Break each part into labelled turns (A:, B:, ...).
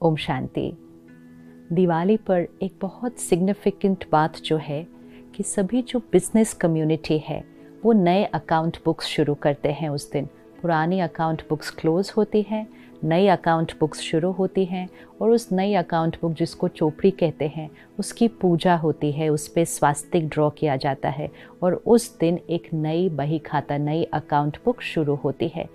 A: ओम शांति। दिवाली पर एक बहुत सिग्निफिकेंट बात जो है कि सभी जो बिजनेस कम्युनिटी है वो नए अकाउंट बुक्स शुरू करते हैं। उस दिन पुरानी अकाउंट बुक्स क्लोज होती हैं, नई अकाउंट बुक्स शुरू होती हैं और उस नई अकाउंट बुक जिसको चोपड़ी कहते हैं उसकी पूजा होती है, उस पर स्वास्तिक ड्रॉ किया जाता है और उस दिन एक नई बही खाता, नई अकाउंट बुक शुरू होती है।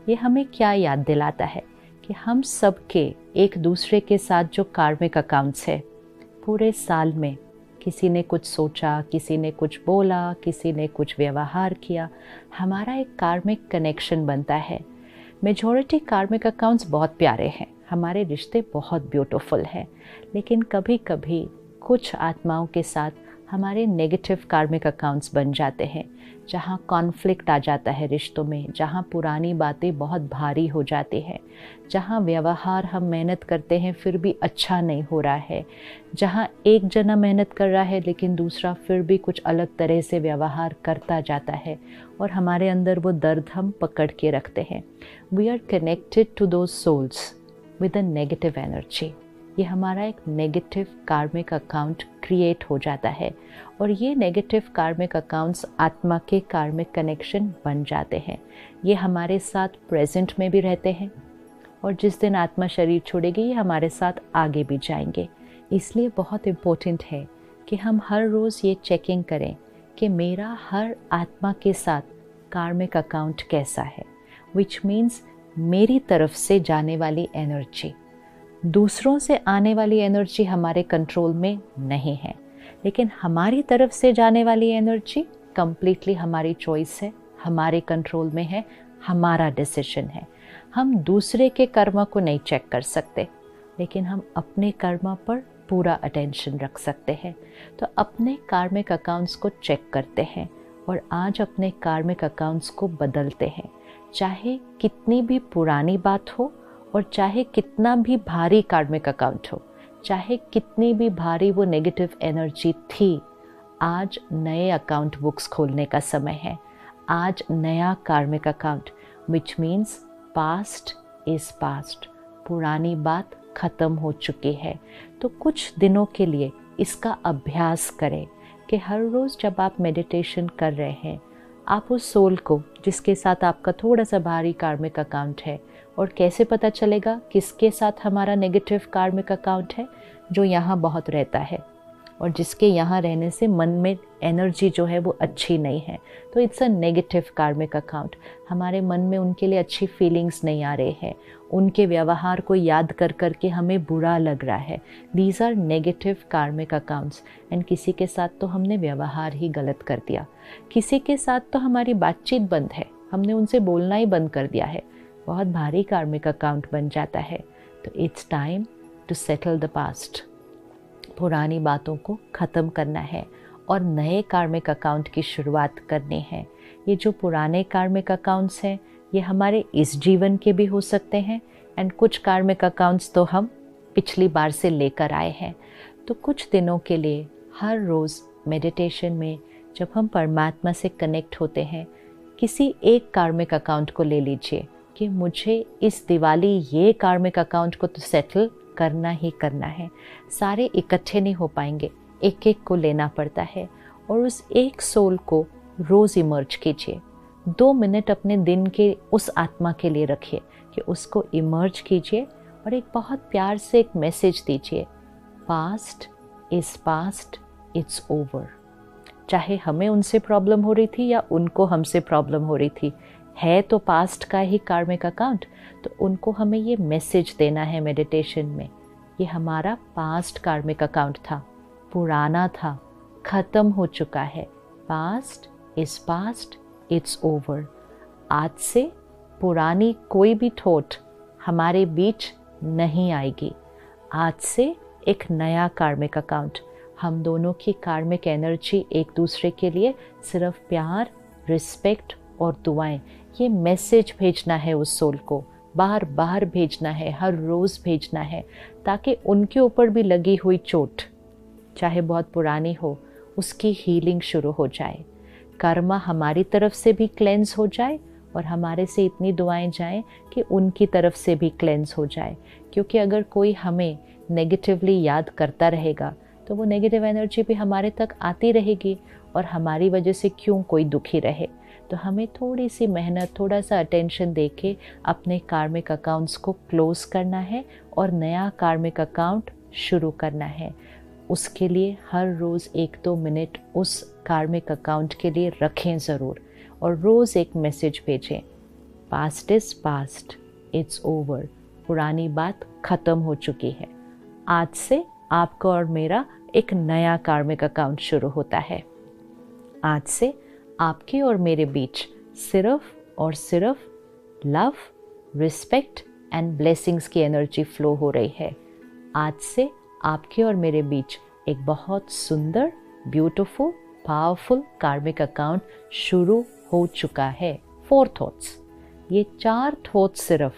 A: ये हमें क्या याद दिलाता है कि हम सब के एक दूसरे के साथ जो कार्मिक अकाउंट्स है, पूरे साल में किसी ने कुछ सोचा, किसी ने कुछ बोला, किसी ने कुछ व्यवहार किया, हमारा एक कार्मिक कनेक्शन बनता है। मेजॉरिटी कार्मिक अकाउंट्स बहुत प्यारे हैं, हमारे रिश्ते बहुत ब्यूटीफुल हैं, लेकिन कभी कभी कुछ आत्माओं के साथ हमारे नेगेटिव कार्मिक अकाउंट्स बन जाते हैं, जहाँ कॉन्फ्लिक्ट आ जाता है रिश्तों में, जहाँ पुरानी बातें बहुत भारी हो जाती हैं, जहाँ व्यवहार हम मेहनत करते हैं फिर भी अच्छा नहीं हो रहा है, जहाँ एक जना मेहनत कर रहा है लेकिन दूसरा फिर भी कुछ अलग तरह से व्यवहार करता जाता है और हमारे अंदर वो दर्द हम पकड़ के रखते हैं। We are connected to those souls with a negative energy. ये हमारा एक नेगेटिव कार्मिक अकाउंट क्रिएट हो जाता है और ये नेगेटिव कार्मिक अकाउंट्स आत्मा के कार्मिक कनेक्शन बन जाते हैं। ये हमारे साथ प्रेजेंट में भी रहते हैं और जिस दिन आत्मा शरीर छोड़ेगी ये हमारे साथ आगे भी जाएंगे। इसलिए बहुत इम्पोर्टेंट है कि हम हर रोज़ ये चेकिंग करें कि मेरा हर आत्मा के साथ कार्मिक अकाउंट कैसा है, विच मीन्स मेरी तरफ से जाने वाली एनर्जी। दूसरों से आने वाली एनर्जी हमारे कंट्रोल में नहीं है, लेकिन हमारी तरफ से जाने वाली एनर्जी कंप्लीटली हमारी चॉइस है, हमारे कंट्रोल में है, हमारा डिसीजन है। हम दूसरे के कर्म को नहीं चेक कर सकते, लेकिन हम अपने कर्म पर पूरा अटेंशन रख सकते हैं। तो अपने कार्मिक अकाउंट्स को चेक करते हैं और आज अपने कार्मिक अकाउंट्स को बदलते हैं। चाहे कितनी भी पुरानी बात हो और चाहे कितना भी भारी कार्मिक अकाउंट हो, चाहे कितनी भी भारी वो नेगेटिव एनर्जी थी, आज नए अकाउंट बुक्स खोलने का समय है। आज नया कार्मिक account, which means past is past. पुरानी बात खत्म हो चुकी है। तो कुछ दिनों के लिए इसका अभ्यास करें कि हर रोज़ जब आप मेडिटेशन कर रहे हैं, आप उस सोल को जिसके साथ आपका थोड़ा सा भारी कार्मिक अकाउंट है, और कैसे पता चलेगा किसके साथ हमारा नेगेटिव कार्मिक अकाउंट है, जो यहाँ बहुत रहता है और जिसके यहाँ रहने से मन में एनर्जी जो है वो अच्छी नहीं है, तो इट्स अ नेगेटिव कार्मिक अकाउंट। हमारे मन में उनके लिए अच्छी फीलिंग्स नहीं आ रहे हैं, उनके व्यवहार को याद कर कर के हमें बुरा लग रहा है। दीज आर नेगेटिव कार्मिक अकाउंट्स एंड किसी के साथ तो हमने व्यवहार ही गलत कर दिया, किसी के साथ तो हमारी बातचीत बंद है, हमने उनसे बोलना ही बंद कर दिया है, बहुत भारी कार्मिक अकाउंट बन जाता है। तो it's time to settle the past. पुरानी बातों को ख़त्म करना है और नए कार्मिक अकाउंट की शुरुआत करनी है। ये जो पुराने कार्मिक अकाउंट्स हैं ये हमारे इस जीवन के भी हो सकते हैं एंड कुछ कार्मिक अकाउंट्स तो हम पिछली बार से लेकर आए हैं। तो कुछ दिनों के लिए हर रोज़ मेडिटेशन में जब हम परमात्मा से कनेक्ट होते हैं, किसी एक कार्मिक अकाउंट को ले लीजिए कि मुझे इस दिवाली ये कार्मिक अकाउंट को तो सेटल करना ही करना है। सारे इकट्ठे नहीं हो पाएंगे, एक एक को लेना पड़ता है और उस एक सोल को रोज़ इमर्ज कीजिए। 2 मिनट अपने दिन के उस आत्मा के लिए रखिए कि उसको इमर्ज कीजिए और एक बहुत प्यार से एक मैसेज दीजिए, past is past, it's over. चाहे हमें उनसे प्रॉब्लम हो रही थी या उनको हमसे प्रॉब्लम हो रही थी, है तो पास्ट का ही कार्मिक अकाउंट, तो उनको हमें ये मैसेज देना है मेडिटेशन में, ये हमारा पास्ट कार्मिक अकाउंट था, पुराना था, ख़त्म हो चुका है। Past is past, it's over. आज से पुरानी कोई भी थॉट हमारे बीच नहीं आएगी। आज से एक नया कार्मिक अकाउंट, हम दोनों की कार्मिक एनर्जी एक दूसरे के लिए सिर्फ प्यार, रिस्पेक्ट और दुआएं, ये मैसेज भेजना है उस सोल को, बार बार भेजना है, हर रोज़ भेजना है, ताकि उनके ऊपर भी लगी हुई चोट, चाहे बहुत पुरानी हो, उसकी हीलिंग शुरू हो जाए। कर्मा हमारी तरफ से भी क्लेंस हो जाए और हमारे से इतनी दुआएं जाएं कि उनकी तरफ से भी क्लेंस हो जाए। क्योंकि अगर कोई हमें नेगेटिवली याद करता रहेगा तो वो नेगेटिव एनर्जी भी हमारे तक आती रहेगी और हमारी वजह से क्यों कोई दुखी रहे। तो हमें थोड़ी सी मेहनत, थोड़ा सा अटेंशन दे के अपने कार्मिक अकाउंट्स को क्लोज करना है और नया कार्मिक अकाउंट शुरू करना है। उसके लिए हर रोज़ 1-2 मिनट उस कार्मिक अकाउंट के लिए रखें ज़रूर और रोज़ एक मैसेज भेजें, past is past, it's over. पुरानी बात ख़त्म हो चुकी है, आज से आपका और मेरा एक नया कार्मिक अकाउंट शुरू होता है। आज से आपके और मेरे बीच सिर्फ और सिर्फ लव, रिस्पेक्ट एंड ब्लेसिंग्स की एनर्जी फ्लो हो रही है। आज से आपके और मेरे बीच एक बहुत सुंदर, ब्यूटीफुल, पावरफुल कार्मिक अकाउंट शुरू हो चुका है। 4 थॉट्स, ये 4 थॉट्स सिर्फ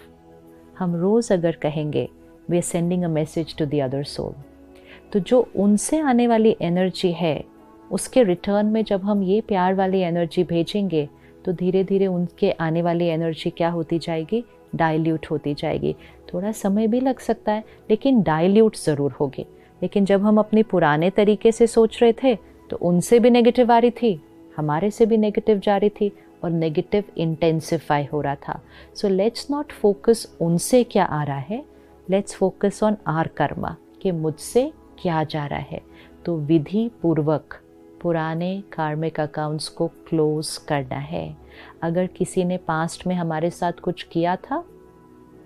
A: हम रोज़ अगर कहेंगे, we are sending a message to the other soul. तो जो उनसे आने वाली एनर्जी है, उसके रिटर्न में जब हम ये प्यार वाली एनर्जी भेजेंगे तो धीरे धीरे उनके आने वाली एनर्जी क्या होती जाएगी, डाइल्यूट होती जाएगी। थोड़ा समय भी लग सकता है लेकिन डाइल्यूट ज़रूर होगी। लेकिन जब हम अपने पुराने तरीके से सोच रहे थे तो उनसे भी नेगेटिव आ रही थी, हमारे से भी नेगेटिव जा रही थी और नेगेटिव इंटेंसिफाई हो रहा था। सो लेट्स नॉट फोकस उनसे क्या आ रहा है, let's focus on our karma कि मुझसे क्या जा रहा है। तो विधि पूर्वक पुराने कार्मिक अकाउंट्स को क्लोज करना है। अगर किसी ने पास्ट में हमारे साथ कुछ किया था,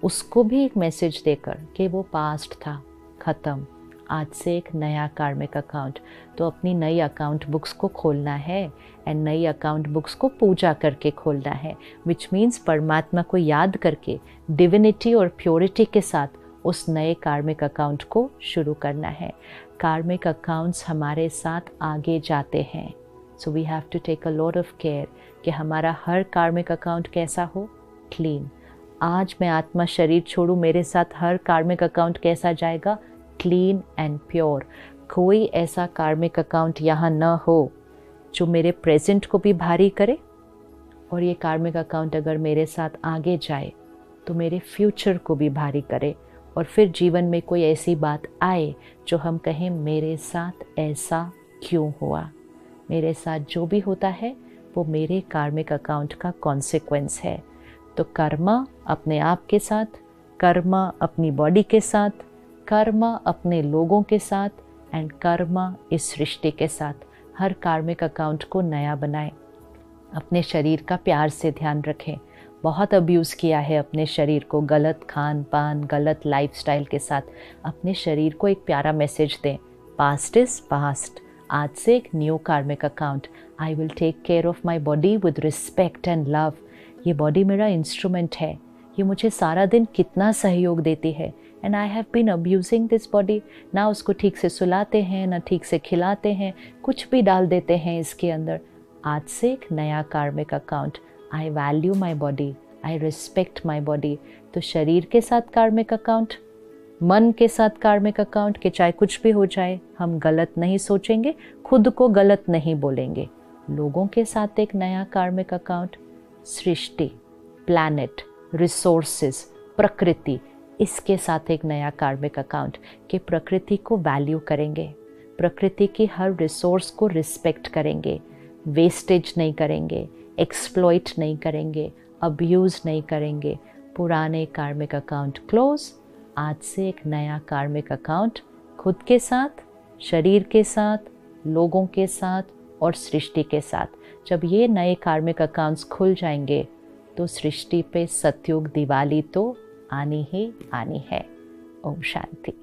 A: उसको भी एक मैसेज देकर कि वो पास्ट था, ख़त्म, आज से एक नया कार्मिक अकाउंट। तो अपनी नई अकाउंट बुक्स को खोलना है एंड नई अकाउंट बुक्स को पूजा करके खोलना है, विच मीन्स परमात्मा को याद करके डिविनिटी और प्योरिटी के साथ उस नए कार्मिक अकाउंट को शुरू करना है। कार्मिक अकाउंट्स हमारे साथ आगे जाते हैं, so we have to take a lot of care कि हमारा हर कार्मिक अकाउंट कैसा हो, क्लीन। आज मैं आत्मा शरीर छोड़ूं, मेरे साथ हर कार्मिक अकाउंट कैसा जाएगा, क्लीन एंड प्योर। कोई ऐसा कार्मिक अकाउंट यहाँ न हो जो मेरे प्रेजेंट को भी भारी करे, और ये कार्मिक अकाउंट अगर मेरे साथ आगे जाए तो मेरे फ्यूचर को भी भारी करे। और फिर जीवन में कोई ऐसी बात आए जो हम कहें, मेरे साथ ऐसा क्यों हुआ, मेरे साथ जो भी होता है वो मेरे कार्मिक अकाउंट का कॉन्सिक्वेंस है। तो कर्मा अपने आप के साथ, कर्मा अपनी बॉडी के साथ, कर्मा अपने लोगों के साथ एंड कर्मा इस सृष्टि के साथ हर कार्मिक अकाउंट को नया बनाएं। अपने शरीर का प्यार से ध्यान रखें। बहुत अब्यूज़ किया है अपने शरीर को, गलत खान पान, गलत लाइफस्टाइल के साथ। अपने शरीर को एक प्यारा मैसेज दें, पास्ट इज़ पास्ट, आज से एक new karmic account. I will take care of my body with respect and love. ये बॉडी मेरा इंस्ट्रूमेंट है, ये मुझे सारा दिन कितना सहयोग देती है and I have been abusing this body. ना उसको ठीक से सुलाते हैं, ना ठीक से खिलाते हैं, कुछ भी डाल देते हैं इसके अंदर। आज से एक नया कार्मिक account, I value my body, I respect my body. तो शरीर के साथ कार्मिक अकाउंट, मन के साथ कार्मिक अकाउंट कि चाहे कुछ भी हो जाए हम गलत नहीं सोचेंगे, खुद को गलत नहीं बोलेंगे। लोगों के साथ एक नया कार्मिक अकाउंट, सृष्टि, प्लैनेट, रिसोर्सेज, प्रकृति, इसके साथ एक नया कार्मिक अकाउंट कि प्रकृति को वैल्यू करेंगे, प्रकृति की हर रिसोर्स को रिस्पेक्ट करेंगे, वेस्टेज नहीं करेंगे, एक्सप्लॉइट नहीं करेंगे, अब्यूज़ नहीं करेंगे। पुराने कार्मिक अकाउंट क्लोज, आज से एक नया कार्मिक अकाउंट खुद के साथ, शरीर के साथ, लोगों के साथ और सृष्टि के साथ। जब ये नए कार्मिक अकाउंट्स खुल जाएंगे तो सृष्टि पे सतयुग दिवाली तो आनी ही आनी है। ओम शांति।